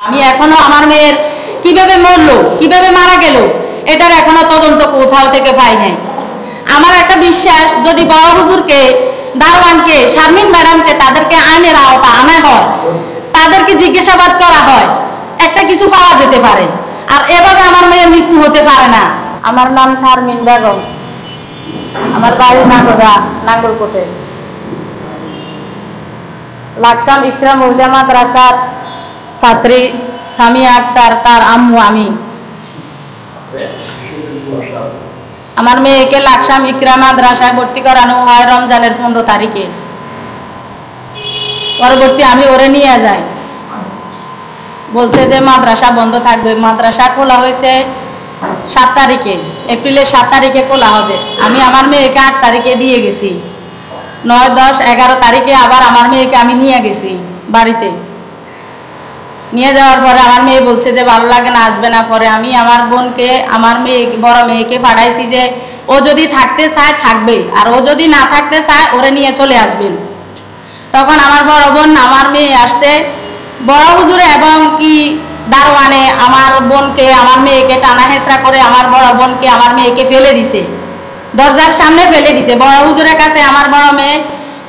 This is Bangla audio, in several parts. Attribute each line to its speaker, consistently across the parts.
Speaker 1: আমি এখনো আমার মেয়ের কিভাবে মরলো, কিভাবে মারা গেল, এটার এখনো তদন্ত কোথাও থেকে পাই নাই। আমার একটা বিশ্বাস, যদি বড় হুজুরকে, দারওয়ানকে, শারমিন ম্যাডামকে তাদেরকে আইনের আওতা আনা হয়, তাদেরকে জিজ্ঞাসাবাদ করা হয়, একটা কিছু পাওয়া যেতে পারে। আর এভাবে আমার মেয়ের মৃত্যু হতে পারে না। আমার নাম শারমিন বেগম, আমার বাড়ি নাগরা, নাঙ্গলকোটে। লাকসাম ইকরা মহিলা মাদ্রাসার ছাত্রী সামিয়া আক্তার, তার আম্মু আমি। আমার মেয়েকে লাকসাম ইকরা মাদ্রাসায় ভর্তি করানো হয় রমজানের 15 তারিখে। পরবর্তী আমি ওরে নিয়ে যাই, বলছে যে মাদ্রাসা বন্ধ থাকবে। মাদ্রাসা খোলা হয়েছে 7 তারিখে, এপ্রিলের 7 তারিখে খোলা হবে। আমি আমার মেয়েকে 8 তারিখে দিয়ে গেছি। 9, 10, 11 তারিখে আবার আমার মেয়েকে আমি নিয়ে গেছি বাড়িতে। নিয়ে যাওয়ার পরে আমার মেয়ে বলছে যে ভালো লাগে না, আসবে না। পরে আমি আমার বোনকে, আমার মেয়ে, বড় মেয়েকে পাঠাইছি যে ও যদি থাকতে চায় থাকবে, আর ও যদি না থাকতে চায় ওরে নিয়ে চলে আসবেন। তখন আমার বড় বোন আমার মেয়ে আসতে, বড় হুজুরে এবং কি দারওয়ানে আমার বোনকে, আমার মেয়েকে টানা হেঁচড়া করে আমার বড় বোনকে, আমার মেয়েকে ফেলে দিছে, দরজার সামনে ফেলে দিছে। বড় হুজুরের কাছে আমার বড় মেয়ে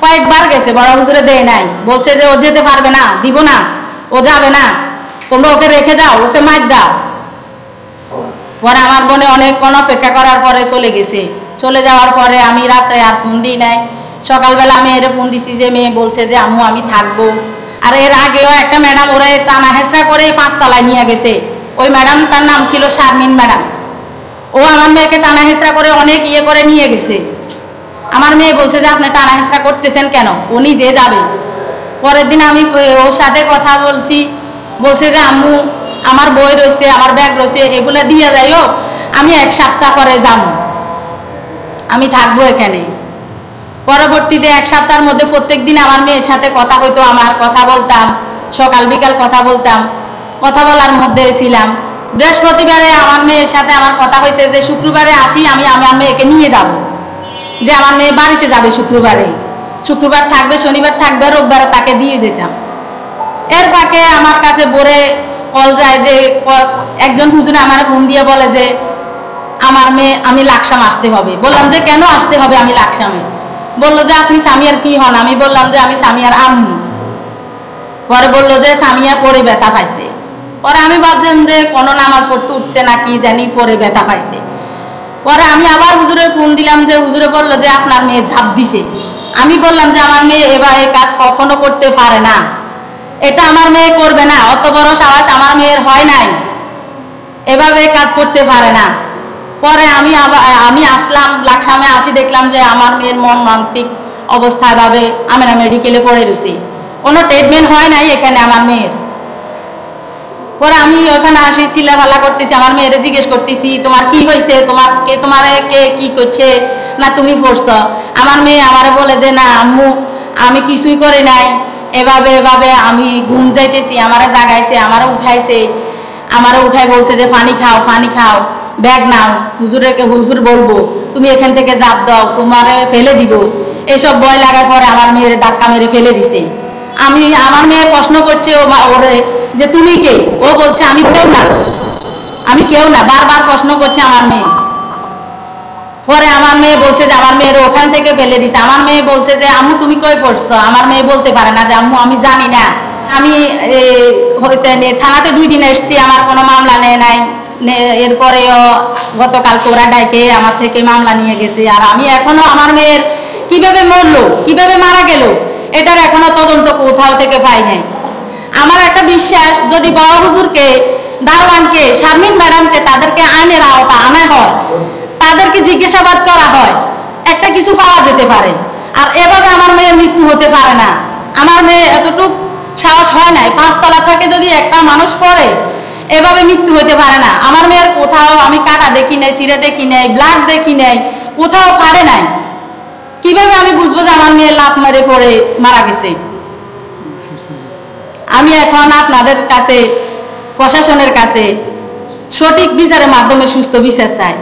Speaker 1: কয়েকবার গেছে, বড় হুজুরে দেয় নাই, বলছে যে ও যেতে পারবে না, দিব না, ও যাবে না, তোমরা ওকে রেখে যাও, ওকে মার দাও। পরে আমার বোনে অনেকক্ষণ অপেক্ষা করার পরে চলে গেছে। চলে যাওয়ার পরে আমি রাতে আর ফোন দিই নাই। সকালবেলা মেয়ের ফোন দিছি, যে মেয়ে বলছে যে আম্মু আমি থাকবো। আর এর আগেও একটা ম্যাডাম ওরা টানা হেঁচড়া করে 5 তলায় নিয়ে গেছে। ওই ম্যাডাম, তার নাম ছিল শারমিন ম্যাডাম। ও আমার মেয়েকে টানা হেঁচড়া করে অনেক ইয়ে করে নিয়ে গেছে। আমার মেয়ে বলছে যে আপনি টানা হেঁচড়া করতেছেন কেন, ও নিজে যাবে। পরের দিন আমি ওর সাথে কথা বলছি, বলছে যে আম্মু আমার বই রয়েছে, আমার ব্যাগ রয়েছে, এগুলো দিয়ে যাইও, আমি 1 সপ্তাহ পরে যাব, আমি থাকবো এখানে। পরবর্তীতে 1 সপ্তাহের মধ্যে প্রত্যেক দিন আমার মেয়ের সাথে কথা হইতো, আমার কথা বলতাম, সকাল বিকাল কথা বলতাম, কথা বলার মধ্যে ছিলাম। বৃহস্পতিবারে আমার মেয়ের সাথে আমার কথা হয়েছে যে শুক্রবারে আসি, আমি আমার মেয়েকে নিয়ে যাব, যে আমার মেয়ে বাড়িতে যাবে শুক্রবারে, শুক্রবার থাকবে, শনিবার থাকবে, রোববারে তাকে দিয়ে যেতাম। এর ফাঁকে আমার কাছে বলে কল যায় যে একজন হুজুর আমার ফোন দিয়ে বলে যে আমার মেয়ে, আমি লাকসাম আসতে হবে। বললাম যে কেন আসতে হবে আমি লাকসামে? বললো যে আপনি সামিয়ার কি হন? আমি বললাম যে আমি সামিয়ার আম্মু। পরে বললো যে সামিয়া পরে ব্যথা পাইছে। পরে আমি ভাবছিলাম যে কোনো নামাজ পড়তে উঠছে না কি জানি, পরে ব্যথা পাইছে। পরে আমি আবার হুজুরে ফোন দিলাম, যে হুজুরে বললো যে আপনার মেয়ে ঝাঁপ দিছে। আমি বললাম যে আমার মেয়ে এবার এই কাজ কখনো করতে পারে না, এটা আমার মেয়ে করবে না, অত বড় সাহস আমার মেয়ের হয় নাই, এভাবে কাজ করতে পারে না। পরে আমি আসলাম লাকসামে, আসি দেখলাম যে আমার মেয়ের মন মানসিক অবস্থা ভাবে আমেনা মেডিকেলে পড়ে রয়েছে, কোনো ট্রিটমেন্ট হয় নাই এখানে আমার মেয়ের। পরে আমি ওখানে আসি, চিল্লাফাল্লা করতেছি, আমার মেয়েরে জিজ্ঞেস করতেছি তোমার কি হয়েছে, তোমার কে কি করছে, না তুমি পড়ছো? আমার মেয়ে আমারে বলে যে না আম্মু আমি কিছুই করে নাই, এভাবে আমি ঘুম যাইতেছি, আমারে জাগাইছে, আমারে উঠাই বলছে যে পানি খাও, পানি খাও, ব্যাগ নাও, হুজুর বলবো তুমি এখান থেকে জাপ দাও, তোমারে ফেলে দিব। এসব ভয় লাগার পরে আমার মেয়ের ধাক্কা মেরে ফেলে দিছে। আমার মেয়ে প্রশ্ন করছে ওরে যে তুমি কে? ও বলছে আমি কেউ না, আমি কেউ না, বারবার প্রশ্ন করছে আমার মেয়ে। পরে আমার মেয়ে বলছে যে আমার মেয়ের ওখান থেকে ফেলে দিছে। আমার মেয়ে বলছে যে আম্মু তুমি কই পড়ছো? আমার মেয়ে বলতে পারে না যে আম্মু আমি জানি না, আমি থানাতে 2 দিন এসছি, আমার কোনো মামলা নেয় নাই। এরপরেও গতকালকে ওরা ডাইকে আমার থেকে মামলা নিয়ে গেছে। আর আমি এখনো আমার মেয়ের কিভাবে মরলো, কিভাবে মারা গেল, এটার এখনো তদন্ত কোথাও থেকে পাই নাই। আমার একটা বিশ্বাস, যদি বড় হুজুরকে, দারওয়ানকে, শারমিন ম্যাডামকে তাদেরকে আইনের আওতা আনা হয়, তাদেরকে জিজ্ঞাসাবাদ করা হয়, একটা কিছু পাওয়া যেতে পারে। আর এভাবে আমার মেয়ের মৃত্যু হতে পারে না। আমার মেয়ে এতটুক সাহস হয় নাই, 5 তলা থেকে যদি একটা মানুষ পড়ে, এভাবে মৃত্যু হতে পারে না। আমার মেয়ের কোথাও আমি কাটা দেখি নাই, চিরা দেখি নাই, ব্লাড দেখি নাই, কোথাও পারে নাই। কিভাবে আমি বুঝবো যে আমার মেয়ে লাফ মেরে পড়ে মারা গেছে? আমি এখন আপনাদের কাছে, প্রশাসনের কাছে সঠিক বিচারের মাধ্যমে সুস্থ বিচার চাই।